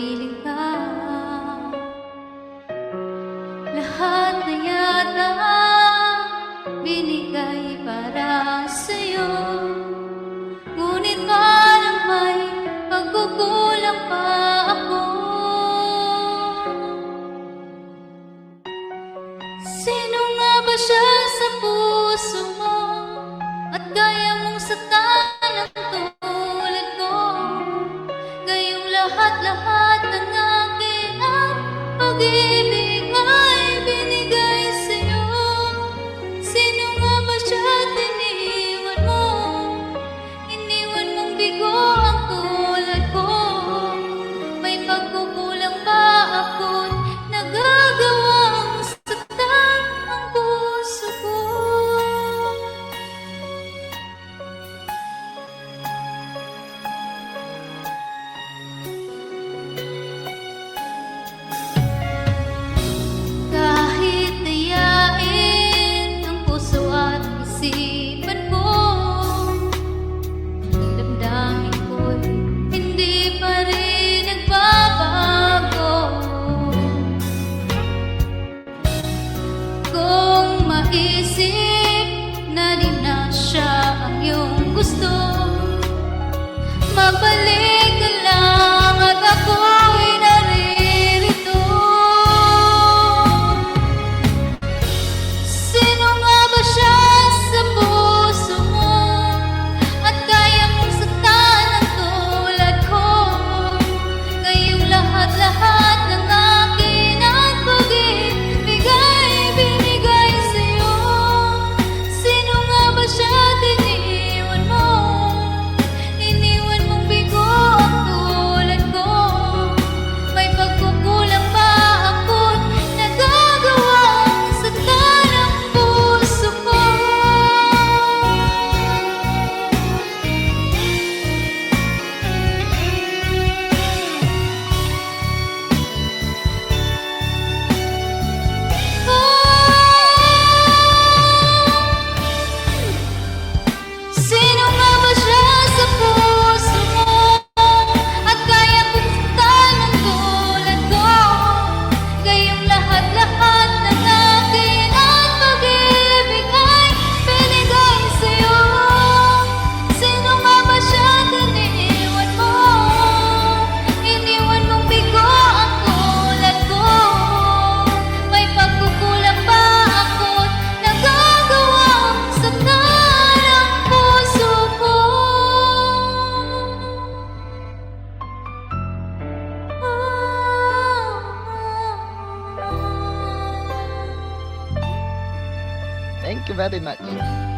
piling ka. Lahat na yata binigay para sa'yo, ngunit parang may pagkukulang pa ako. Sino nga ba siya sa puso mo at kaya mong saktan ang tulad ko? Gayong lahat-lahat ng akin at pag-ibig ay binigay sa'yo. Sino nga ba siya at iniwan mo? Iniwan mong bigo ang tulad ko. May pagkukulang ba ako't nagagawang saktan ang puso ko? Kahit dayain ang puso at isipan ko, damdamin ko'y hindi pa rin nagbabago. Kung maisip na di na siya ang iyong gusto, mabalik ka lang at ako'y naririto. Sino nga ba siya sa puso mo at kaya mong saktan ang tulad ko? Ngayong lahat-lahat ng akin at pag-ibig ay binigay sa'yo. Sino nga ba siya at iniwan mo? Iniwan mong bigo ang tulad ko. May pagkukulang ba ako't nagagawang saktan ang puso ko? Sino nga ba siya sa puso mo at kaya kong saktan ang tulad ko? Gayong lahat-lahat ng akin at pag-ibig ay binigay sa'yo. Sino nga ba siya at iniwan mo? Iniwan mong bigo ang tulad ko. May pagkukulang ba ako't nagagawang saktan ang puso ko? Thank you very much.